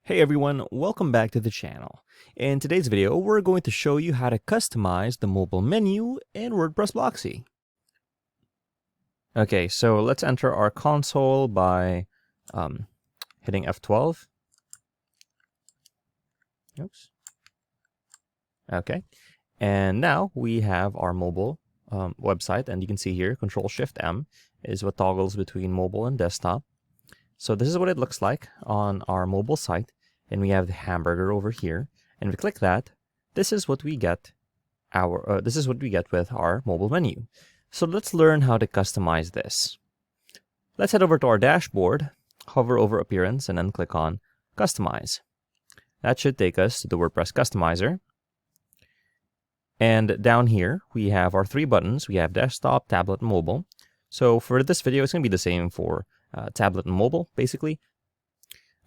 Hey everyone, welcome back to the channel. In today's video, we're going to show you how to customize the mobile menu in WordPress Blocksy. Okay, so let's enter our console by hitting F12. Oops. Okay, and now we have our mobile website, and you can see here, Control-Shift-M is what toggles between mobile and desktop. So this is what it looks like on our mobile site, and we have the hamburger over here. And we click that. This is what we get. With our mobile menu. So let's learn how to customize this. Let's head over to our dashboard, hover over Appearance, and then click on Customize. That should take us to the WordPress Customizer. And down here we have our three buttons. We have Desktop, Tablet, and Mobile. So for this video, it's going to be the same for tablet and mobile, basically.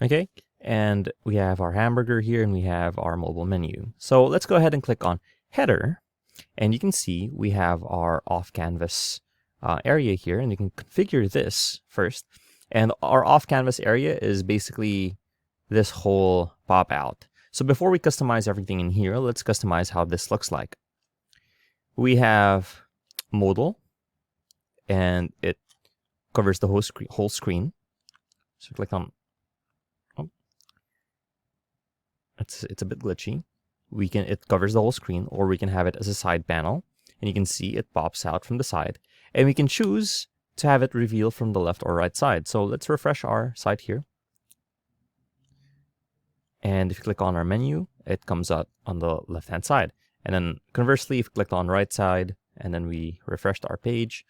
Okay, and we have our hamburger here, and we have our mobile menu. So let's go ahead and click on Header, and you can see we have our off-canvas area here, and you can configure this first. And our off-canvas area is basically this whole pop-out. So before we customize everything in here, let's customize how this looks like. We have modal, and it covers the whole screen. So click on, it's a bit glitchy. It covers the whole screen, or we can have it as a side panel, and you can see it pops out from the side, and we can choose to have it reveal from the left or right side. So let's refresh our site here, and if you click on our menu, it comes out on the left hand side. And then conversely, if you click on right side and then we refreshed our page,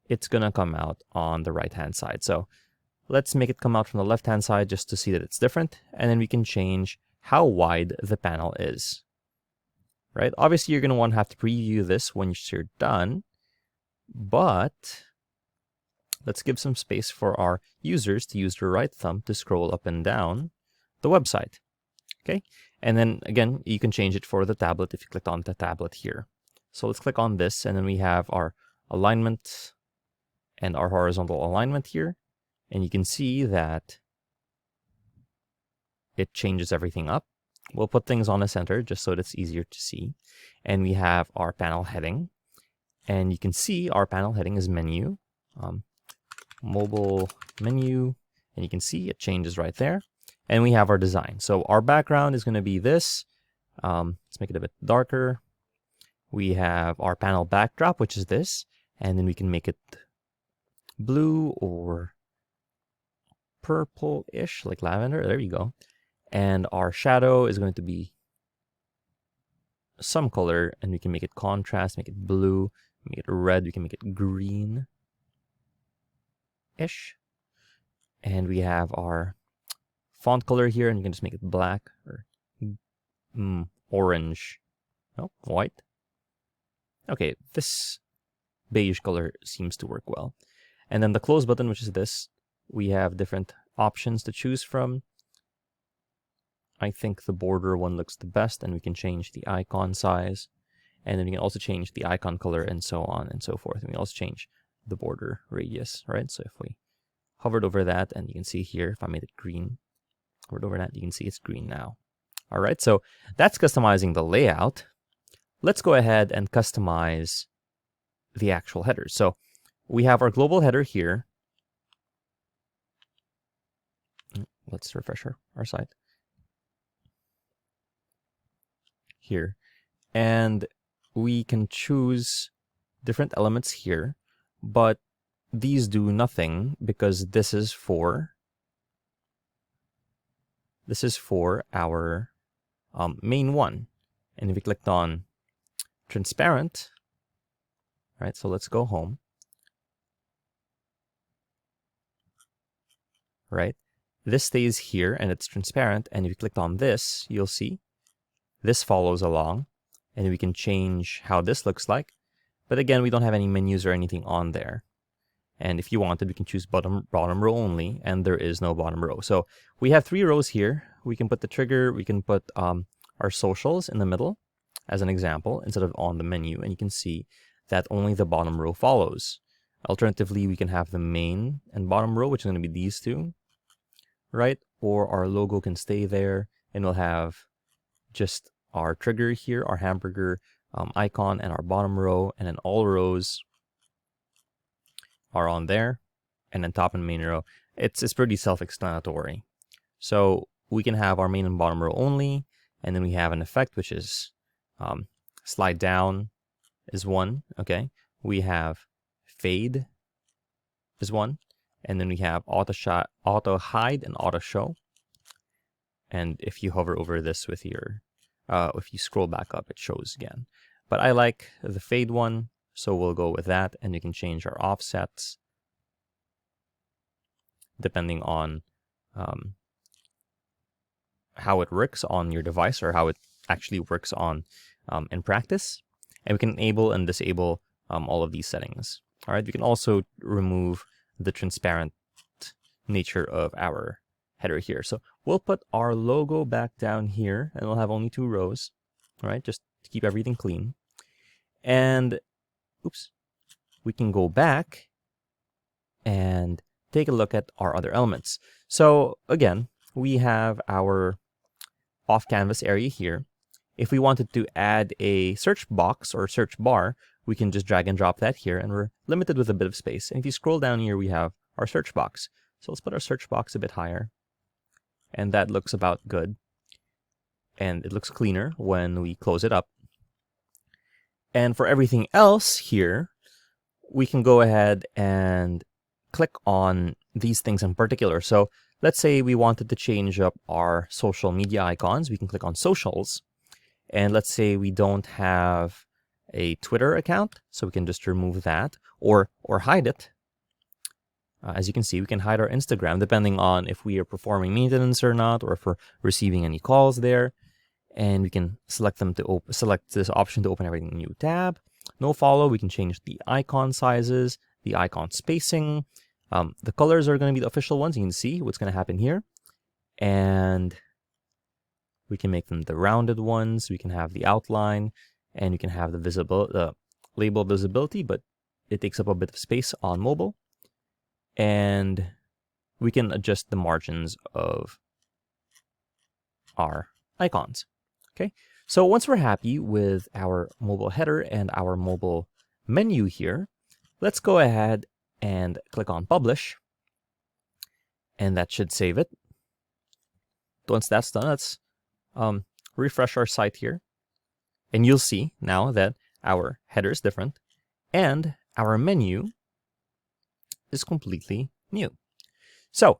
it's gonna come out on the right hand side. So let's make it come out from the left hand side just to see that it's different, and then we can change how wide the panel is. Right? Obviously you're gonna want to have to preview this once you're done, but let's give some space for our users to use their right thumb to scroll up and down the website. Okay, and then again you can change it for the tablet if you click on the tablet here. So let's click on this, and then we have our alignment and our horizontal alignment here, and you can see that it changes everything up. We'll put things on the center just so that it's easier to see. And we have our panel heading, and you can see our panel heading is menu, mobile menu, and you can see it changes right there. And we have our design. So our background is going to be this. Let's make it a bit darker. We have our panel backdrop, which is this, and then we can make it blue or purple-ish, like lavender. There you go. And our shadow is going to be some color, and we can make it contrast, make it blue, make it red, we can make it green-ish. And we have our font color here, and you can just make it black or orange. No, white. Okay, this beige color seems to work well. And then the close button, which is this, we have different options to choose from. I think the border one looks the best, and we can change the icon size. And then we can also change the icon color and so on and so forth. And we also change the border radius, right? So if we hovered over that, and you can see here, if I made it green, hovered over that, you can see it's green now. All right, so that's customizing the layout. Let's go ahead and customize the actual headers. So we have our global header here. Let's refresh our site here. And we can choose different elements here, but these do nothing because this is for our main one. And if we clicked on transparent, right, so let's go home. Right, this stays here and it's transparent, and if you clicked on this, you'll see this follows along, and we can change how this looks like. But again, we don't have any menus or anything on there. And if you wanted, we can choose bottom row only, and there is no bottom row. So we have 3 rows here. We can put the trigger, we can put our socials in the middle as an example instead of on the menu, and you can see that only the bottom row follows. Alternatively, we can have the main and bottom row, which is going to be these two, right? Or our logo can stay there, and we'll have just our trigger here, our hamburger icon, and our bottom row, and then all rows are on there, and then top and main row. It's pretty self-explanatory. So we can have our main and bottom row only, and then we have an effect which is slide down is one. Okay, we have fade is one, and then we have auto hide, and auto show. And if you hover over this with your, if you scroll back up, it shows again. But I like the fade one, so we'll go with that. And you can change our offsets depending on how it works on your device, or how it actually works on in practice. And we can enable and disable all of these settings. All right, we can also remove the transparent nature of our header here. So we'll put our logo back down here, and we'll have only 2 rows. All right, just to keep everything clean. And oops, we can go back and take a look at our other elements. So again, we have our off canvas area here. If we wanted to add a search box or search bar, we can just drag and drop that here, and we're limited with a bit of space. And if you scroll down here, we have our search box. So let's put our search box a bit higher. And that looks about good. And it looks cleaner when we close it up. And for everything else here, we can go ahead and click on these things in particular. So let's say we wanted to change up our social media icons. We can click on socials. And let's say we don't have a Twitter account, so we can just remove that or hide it. As you can see, we can hide our Instagram depending on if we are performing maintenance or not, or if we're receiving any calls there. And we can select them to select this option to open everything in a new tab. No follow. We can change the icon sizes, the icon spacing. The colors are going to be the official ones. You can see what's going to happen here, and we can make them the rounded ones. We can have the outline, and we can have the label visibility, but it takes up a bit of space on mobile. And we can adjust the margins of our icons. Okay, so once we're happy with our mobile header and our mobile menu here, let's go ahead and click on Publish, and that should save it. Once that's done, let's refresh our site here, and you'll see now that our header is different and our menu is completely new. So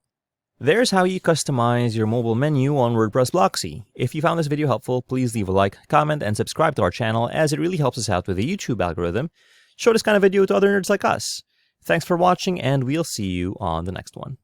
there's how you customize your mobile menu on WordPress Blocksy. If you found this video helpful, please leave a like, comment, and subscribe to our channel, as it really helps us out with the YouTube algorithm. Show this kind of video to other nerds like us. Thanks for watching, and we'll see you on the next one.